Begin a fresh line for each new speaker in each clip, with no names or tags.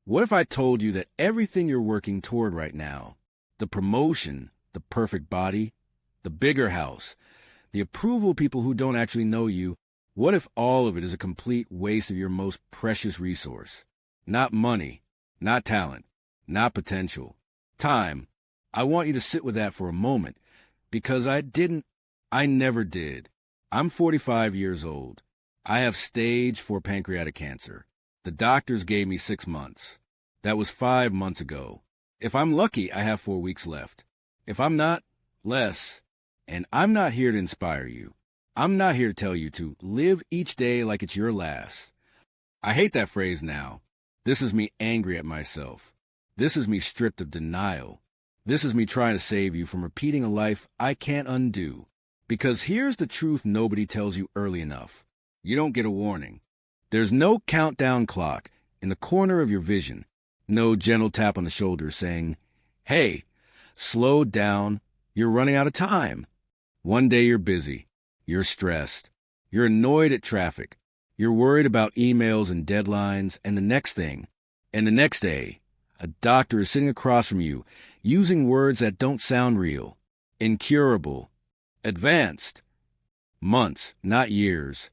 What if I told you that everything you're working toward right now, the promotion, the perfect body, the bigger house, the approval of people who don't actually know you, what if all of it is a complete waste of your most precious resource? Not money, not talent, not potential. Time. I want you to sit with that for a moment, because I never did. I'm 45 years old. I have stage 4 pancreatic cancer. The doctors gave me 6 months. That was 5 months ago. If I'm lucky, I have 4 weeks left. If I'm not, less. And I'm not here to inspire you. I'm not here to tell you to live each day like it's your last. I hate that phrase now. This is me angry at myself. This is me stripped of denial. This is me trying to save you from repeating a life I can't undo. Because here's the truth nobody tells you early enough. You don't get a warning. There's no countdown clock in the corner of your vision. No gentle tap on the shoulder saying, "Hey, slow down. You're running out of time." One day you're busy. You're stressed. You're annoyed at traffic. You're worried about emails and deadlines, and the next day, a doctor is sitting across from you, using words that don't sound real. Incurable. Advanced. Months, not years.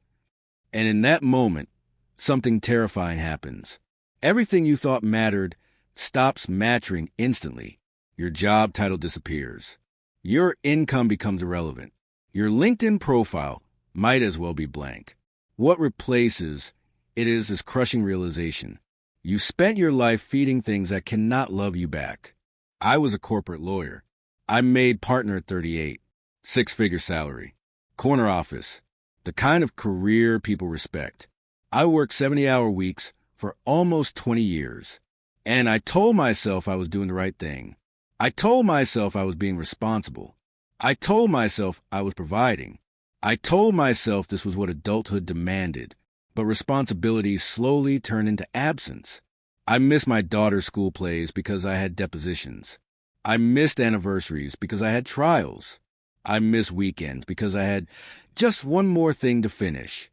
And in that moment, something terrifying happens. Everything you thought mattered stops mattering instantly. Your job title disappears. Your income becomes irrelevant. Your LinkedIn profile might as well be blank. What replaces it is this crushing realization. You spent your life feeding things that cannot love you back. I was a corporate lawyer. I made partner at 38. 6-figure salary. Corner office. The kind of career people respect. I worked 70-hour weeks for almost 20 years. And I told myself I was doing the right thing. I told myself I was being responsible. I told myself I was providing. I told myself this was what adulthood demanded. But responsibilities slowly turned into absence. I missed my daughter's school plays because I had depositions. I missed anniversaries because I had trials. I missed weekends because I had just one more thing to finish.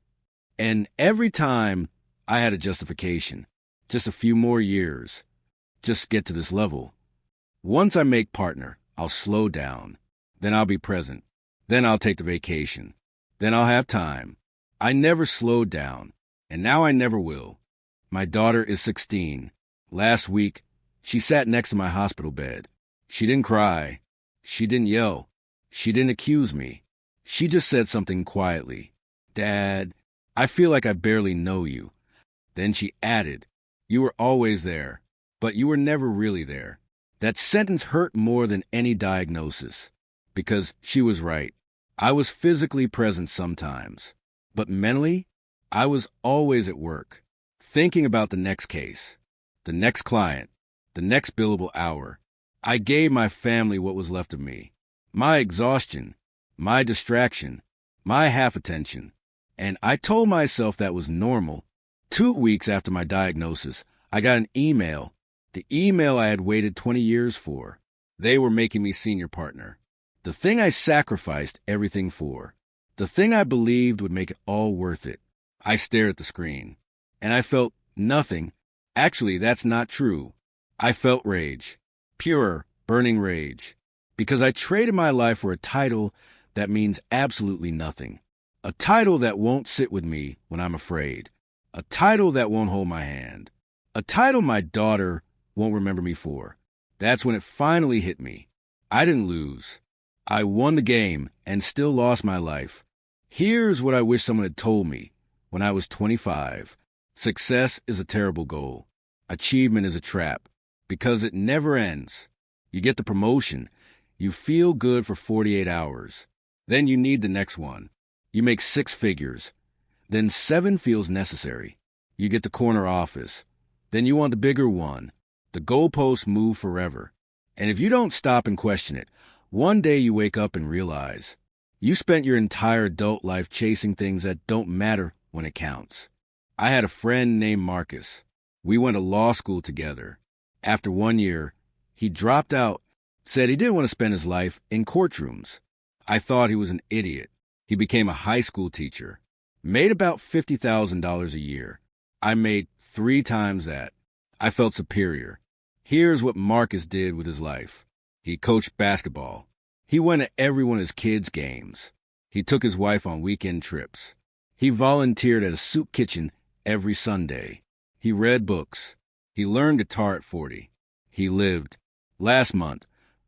And every time I had a justification. Just a few more years. Just get to this level. Once I make partner, I'll slow down. Then I'll be present. Then I'll take the vacation. Then I'll have time. I never slowed down, and now I never will. My daughter is 16. Last week, she sat next to my hospital bed. She didn't cry. She didn't yell. She didn't accuse me. She just said something quietly. "Dad, I feel like I barely know you." Then she added, "You were always there, but you were never really there." That sentence hurt more than any diagnosis, because she was right. I was physically present sometimes, but mentally, I was always at work, thinking about the next case, the next client, the next billable hour. I gave my family what was left of me, my exhaustion, my distraction, my half-attention, and I told myself that was normal. 2 weeks after my diagnosis, I got an email, the email I had waited 20 years for. They were making me senior partner. The thing I sacrificed everything for. The thing I believed would make it all worth it. I stared at the screen, and I felt nothing. Actually, that's not true. I felt rage. Pure, burning rage. Because I traded my life for a title that means absolutely nothing. A title that won't sit with me when I'm afraid. A title that won't hold my hand. A title my daughter won't remember me for. That's when it finally hit me. I didn't lose. I won the game and still lost my life. Here's what I wish someone had told me when I was 25. Success is a terrible goal. Achievement is a trap, because it never ends. You get the promotion. You feel good for 48 hours. Then you need the next one. You make 6 figures. Then 7 feels necessary. You get the corner office. Then you want the bigger one. The goalposts move forever. And if you don't stop and question it, one day you wake up and realize you spent your entire adult life chasing things that don't matter when it counts. I had a friend named Marcus. We went to law school together. After 1 year, he dropped out, said he didn't want to spend his life in courtrooms. I thought he was an idiot. He became a high school teacher, made about $50,000 a year. I made 3 times that. I felt superior. Here's what Marcus did with his life. He coached basketball. He went to every one of his kids' games. He took his wife on weekend trips. He volunteered at a soup kitchen every Sunday. He read books. He learned guitar at 40. He lived. Last month,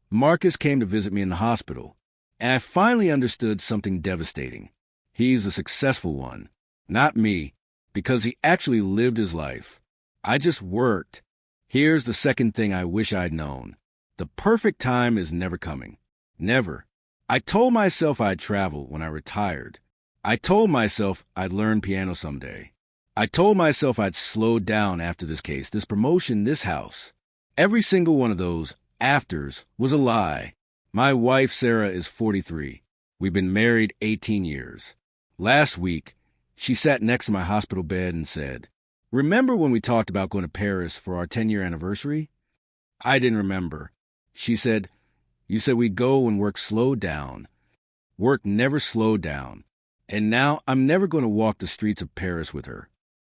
Marcus came to visit me in the hospital, and I finally understood something devastating. He's a successful one, not me, because he actually lived his life. I just worked. Here's the second thing I wish I'd known. The perfect time is never coming. Never. I told myself I'd travel when I retired. I told myself I'd learn piano someday. I told myself I'd slow down after this case, this promotion, this house. Every single one of those afters was a lie. My wife, Sarah, is 43. We've been married 18 years. Last week, she sat next to my hospital bed and said, "Remember when we talked about going to Paris for our 10-year anniversary?" I didn't remember. She said, "You said we'd go and work slowed down." Work never slowed down. And now I'm never going to walk the streets of Paris with her.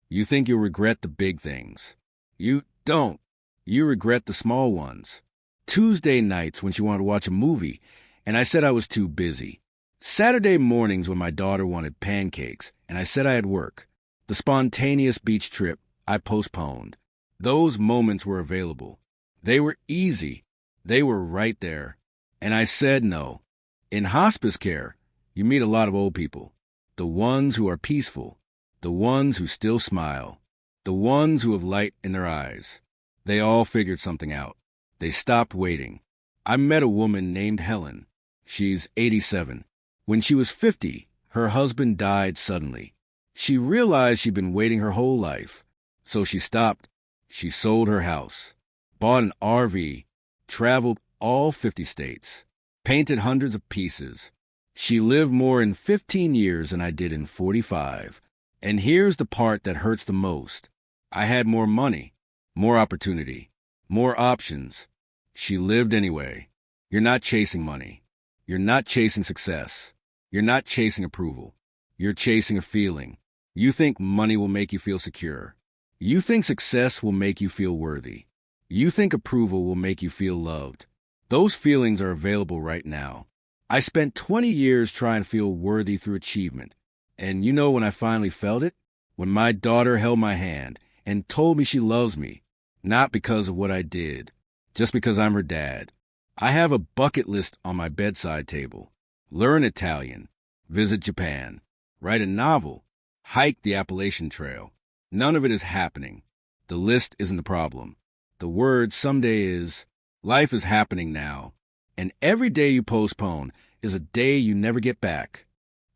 You think you'll regret the big things. You don't. You regret the small ones. Tuesday nights when she wanted to watch a movie, and I said I was too busy. Saturday mornings when my daughter wanted pancakes, and I said I had work. The spontaneous beach trip I postponed. Those moments were available. They were easy. They were right there. And I said no. In hospice care, you meet a lot of old people. The ones who are peaceful. The ones who still smile. The ones who have light in their eyes. They all figured something out. They stopped waiting. I met a woman named Helen. She's 87. When she was 50, her husband died suddenly. She realized she'd been waiting her whole life. So she stopped. She sold her house, bought an RV, traveled all 50 states, painted hundreds of pieces. She lived more in 15 years than I did in 45. And here's the part that hurts the most. I had more money, more opportunity, more options. She lived anyway. You're not chasing money. You're not chasing success. You're not chasing approval. You're chasing a feeling. You think money will make you feel secure. You think success will make you feel worthy. You think approval will make you feel loved. Those feelings are available right now. I spent 20 years trying to feel worthy through achievement. And you know when I finally felt it? When my daughter held my hand and told me she loves me, not because of what I did, just because I'm her dad. I have a bucket list on my bedside table. Learn Italian, visit Japan, write a novel, hike the Appalachian Trail. None of it is happening. The list isn't the problem. The word someday is, life is happening now. And every day you postpone is a day you never get back.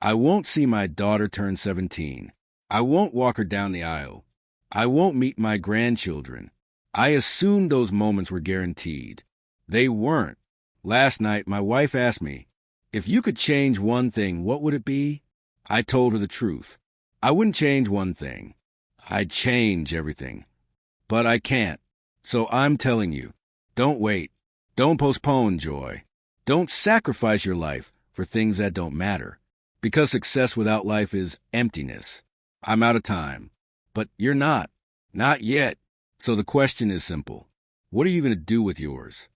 I won't see my daughter turn 17. I won't walk her down the aisle. I won't meet my grandchildren. I assumed those moments were guaranteed. They weren't. Last night, my wife asked me, if you could change one thing, what would it be? I told her the truth. I wouldn't change one thing. I'd change everything. But I can't. So I'm telling you, don't wait. Don't postpone joy. Don't sacrifice your life for things that don't matter. Because success without life is emptiness. I'm out of time. But you're not. Not yet. So the question is simple. What are you going to do with yours?